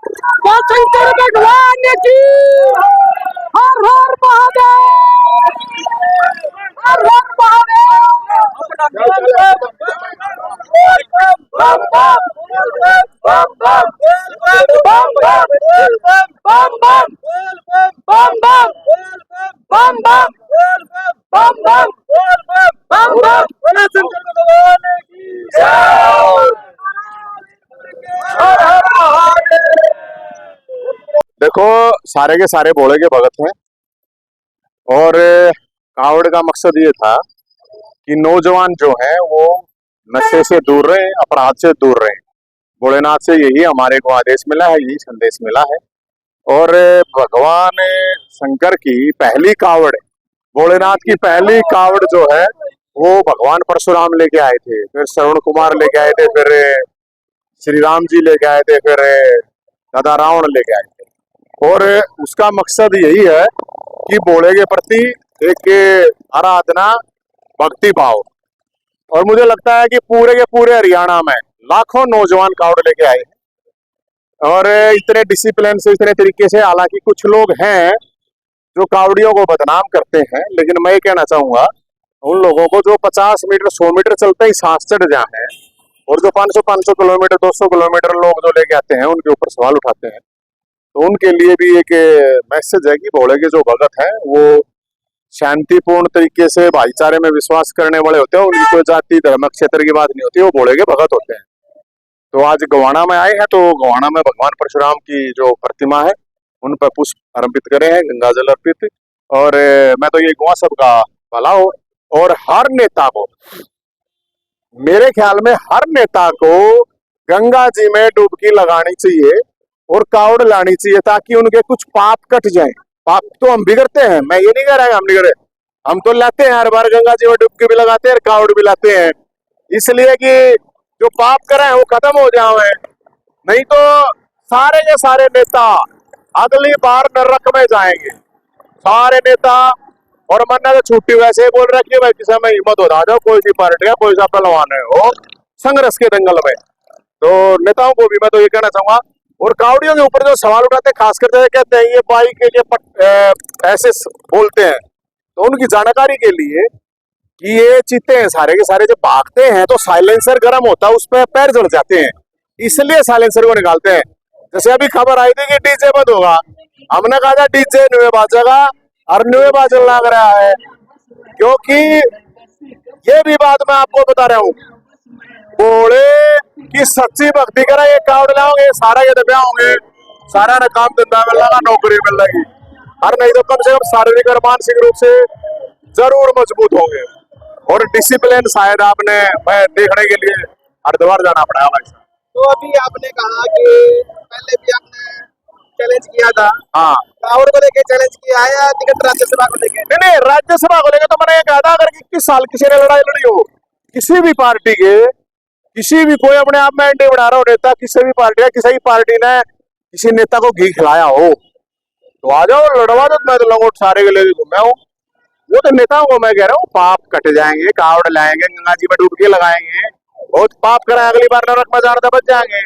बोल शंकर भगवान की हर हर महादेव, हर हर महादेव। बम बम बम बम बम बम बम बम बम बम बम बम बम बम बम बम। बोलो शंकर भगवान की जय। हर हर महादेव। देखो, सारे के सारे भोले के भगत हैं और कावड़ का मकसद ये था कि नौजवान जो है वो नशे से दूर रहे, अपराध से दूर रहे। भोलेनाथ से यही हमारे को आदेश मिला है, यही संदेश मिला है। और भगवान शंकर की पहली कावड़, भोलेनाथ की पहली कावड़ जो है वो भगवान परशुराम लेके आए थे, फिर श्रवण कुमार लेके आए थे, फिर श्री राम जी लेके आए थे, फिर दादा रावण लेके आए थे। और उसका मकसद यही है कि भोले के प्रति एक आराधना, भक्ति भाव। और मुझे लगता है कि पूरे के पूरे हरियाणा में लाखों नौजवान कावड़ लेके आए हैं और इतने डिसिप्लिन से, इतने तरीके से। हालांकि कुछ लोग हैं जो कावड़ियों को बदनाम करते हैं, लेकिन मैं ये कहना चाहूंगा उन लोगों को जो 50 मीटर 100 मीटर चलते ही सांस चढ़ जाए और जो 500 किलोमीटर 200 किलोमीटर लोग जो लेके आते हैं उनके ऊपर सवाल उठाते हैं, तो उनके लिए भी एक मैसेज है कि भोले के जो भगत हैं वो शांतिपूर्ण तरीके से भाईचारे में विश्वास करने वाले होते हैं। उनकी कोई जाति धर्म क्षेत्र की बात नहीं होती, वो भोले के भगत होते हैं। तो आज गोवाना में आए हैं, तो गोवाना में भगवान परशुराम की जो प्रतिमा है उन पर पुष्प अर्पित करे हैं, गंगा जल अर्पित। और मैं तो ये कहूँगा सबका भला हो। और हर नेता को, मेरे ख्याल में हर नेता को गंगा जी में डुबकी लगानी चाहिए और कावड़ लानी चाहिए, ताकि उनके कुछ पाप कट जाए। पाप तो हम भी करते हैं, मैं ये नहीं कह रहा हम नहीं करे, हम तो लाते हैं हर बार गंगा जी में डुबकी भी लगाते हैं, कावड़ भी लाते हैं, इसलिए कि जो पाप करें वो खत्म हो जाए। नहीं तो सारे के सारे नेता अगली बार नरक में जाएंगे, सारे नेता। और मन्ना तो छुट्टी वैसे बोल रहा है कि भाई किसी में हिम्मत हो जाओ, कोई सी पार्टी है, कोई सा पहलवान है वो संघर्ष के दंगल में। तो नेताओं को भी मैं तो ये कहना चाहूंगा। और कावड़ियों के ऊपर जो सवाल उठाते हैं, खासकर जैसे कहते हैं ये बाई के लिए ऐसे बोलते हैं, तो उनकी जानकारी के लिए कि ये चीते हैं सारे के सारे जब भागते हैं तो साइलेंसर गर्म होता है, उस पर पैर जड़ जाते हैं, इसलिए साइलेंसर को निकालते हैं। जैसे अभी खबर आई थी कि डीजे बंद होगा, हमने कहा था डीजे न्यू बाजेगा और न्यू बाजन लग रहा है, क्योंकि ये भी बात मैं आपको बता रहा हूँ, भोले की सच्ची भक्ति करा ये कावड़ लाओगे सारा ये दबे होंगे, सारा ना काम धंधा मिल लगा, नौकरी मिल लगी, और नहीं तो कम से कम शारीरिक और मानसिक रूप से जरूर मजबूत होंगे। और डिसिप्लिन शायद आपने मैं देखने के लिए हरिद्वार जाना पड़ा भाई साहब। तो अभी आपने कहा कि पहले भी आपने चैलेंज किया था, हाँ, कावड़ को लेके चैलेंज किया है या टिकट राज्यसभा को लेके? नहीं, राज्यसभा को लेकर तो मैंने ये कहा था, अगर 21 साल किसी ने लड़ाई लड़ी हो, किसी भी पार्टी के, किसी भी कोई अपने आप में एंटी बना रहा हो नेता, किसी भी पार्टी है, किसी भी पार्टी ने किसी नेता को घी खिलाया हो तो आ जाओ लड़वा दो। मैं तो लंगोट सारे के लिए घूमे हूँ, वो तो नेताओं को मैं कह रहा हूँ पाप कट जाएंगे, कावड़ लाएंगे, गंगा जी में डुबकी लगाएंगे, बहुत पाप कराए, अगली बार नरक में जाने बच जाएंगे।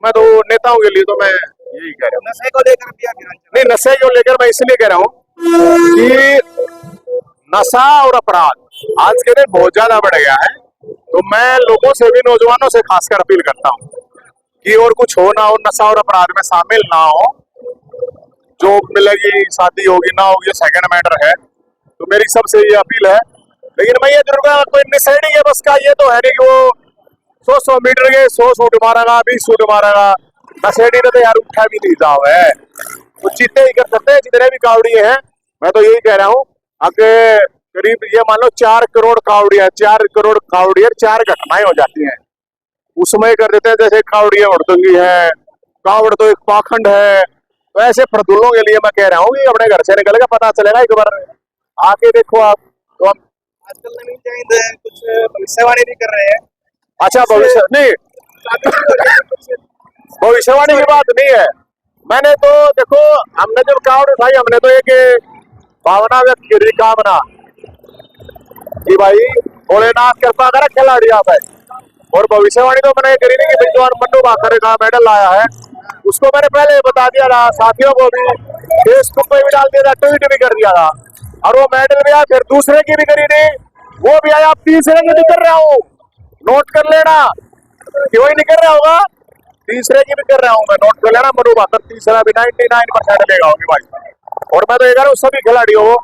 मैं तो नेताओं के लिए तो मैं यही कह रहा हूँ। नशे को लेकर भी नहीं, नशे को लेकर मैं इसलिए कह रहा हूँ कि नशा और अपराध आज के दिन बहुत ज्यादा बढ़ गया है। तो मैं लोगों से भी, नौजवानों से खासकर अपील करता हूँ कि और कुछ हो ना हो, नशा और अपराध में शामिल ना हो। जॉब मिलेगी, शादी होगी ना होगी, सेकंड मैटर है। तो मेरी सबसे ये अपील है। लेकिन मैं ये जरूर, कोई निषेधी है बस का ये तो है नहीं कि वो 100 मीटर के 100 शूट मारेगा, 20 शूट मारेगा। नशेड़ी ने तो यार उठा भी नहीं जाओ है, तो चीते ही कर सकते हैं जितने भी कावड़िए हैं। मैं तो यही कह रहा हूँ, आगे करीब ये मान लो 4 करोड़ कावड़िया, 4 करोड़ कावड़िया, 4 घटनाएं हो जाती हैं, उसमें कर देते हैं जैसे कावड़िया उड़तंगी है, कावड़ तो एक पाखंड है। तो ऐसे फरदुलों के लिए मैं कह रहा हूँ कि अपने घर से निकल के पता चलेगा, एक बार आके देखो आप। तो हम आजकल नवीन चैलेंज कुछ भविष्यवाणी भी कर रहे हैं। अच्छा, भविष्य नहीं, भविष्यवाणी की बात नहीं है। मैंने तो देखो, हमने जब कावड़ उठाई, हमने तो एक भावना व्यक्त करी, कामना कि भाई भोलेनाथ कृपा करे खिलाड़ी आप है। और भविष्यवाणी तो मैंने करी नहीं कि विद्वान मन्नू भाकर का मेडल लाया है, उसको मैंने पहले बता दिया था, साथियों को भी फेसबुक पे भी डाल दिया था, ट्वीट भी कर दिया था। और वो मेडल भी आया, फिर दूसरे की भी करी थी, वो भी आया। अब तीसरे की भी कर रहा हूँ, नोट कर लेना। क्यों ही नहीं कर रहा होगा, तीसरे की भी कर रहा हूँ मैं, नोट कर लेना। मनु भाकर तीसरा भी 99% लेगा होगी भाई। और मैं तो ये कह रहा हूँ सभी खिलाड़ियों को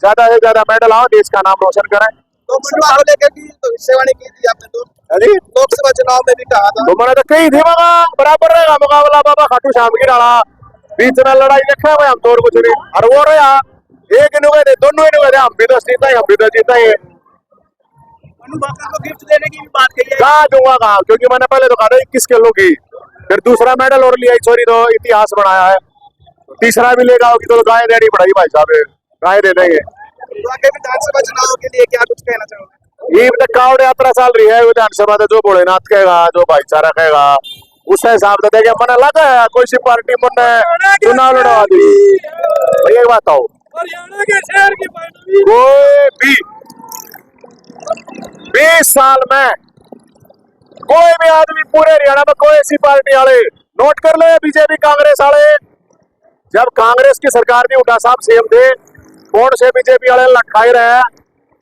ज्यादा से ज्यादा मेडल आओ, देश का नाम रोशन करें। तो मुन्ना को लेकर भी तो भविष्यवाणी की थी आपने, तो अरे लोकसभा चुनाव में भी कहा था। तो मैंने तो कही थी मगा बराबर रहेगा मुकाबला बाबा खाटू श्याम की डाला, बीच में लड़ाई रखा हुआ हम तो और कुछ नहीं। और वो रहा एक नु गए थे, दोनों ही नु गए थे, हम भी तो जीता ही, हम भी तो जीता ही। मनु भाकर को गिफ्ट देने की भी बात कही है। कहा दूंगा कहा, क्योंकि मैंने पहले तो कहा था 21 किलो की, फिर दूसरा मेडल और लिया, छोरी तो इतिहास बनाया है। तीसरा भी लेगा होगी तो गाय देनी पड़ेगी भाई साहब, गाय दे देंगे। तो आगे विधानसभा चुनाव के लिए क्या कुछ कहना चाहोगे? ये तक कावड़ यात्रा चल रही है विधानसभा में, जो भोलेनाथ कहेगा, जो भाईचारा कहेगा, उस हिसाब से देखे। मन लगा है कोई सी पार्टी मन चुनाव लड़वा दी भैया, एक बात आओ, हरियाणा के शहर की पार्टी कोई भी 20 साल में कोई भी आदमी पूरे हरियाणा में कोई ऐसी पार्टी वाले नोट कर लो, बीजेपी कांग्रेस वाले, जब कांग्रेस की सरकार थी उठा साहब सीएम थे, कौन से बीजेपी वाले लटकाए रहे,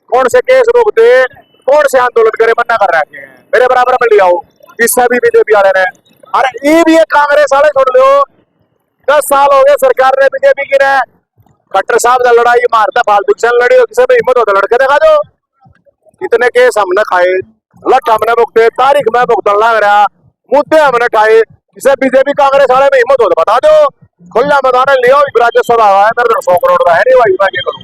कौन से केस रोक दे, कौन से आंदोलन करे, मना कर रखे हैं। मेरे बराबर में लिया हो इससे भी बीजेपी वाले ने। अरे ये भी कांग्रेस वाले छोड़ लो, 10 साल हो गए सरकार ने बीजेपी की ने, खट्टर साहब ने लड़ाई मारता फालतू से लड़ी हो, किसी में हिम्मत होता लड़के दिखा दो। इतने केस हमने खाए, लट हमने भुगते, तारीख में भुगतन लग रहा, मुद्दे हमने खाए, इसे बीजेपी कांग्रेस वाले में हिम्मत होता बता दो। खुला मैदान लियो, राज्यसभा है मेरे 100 करोड़ का है नहीं भाई, मैं क्या करूँ।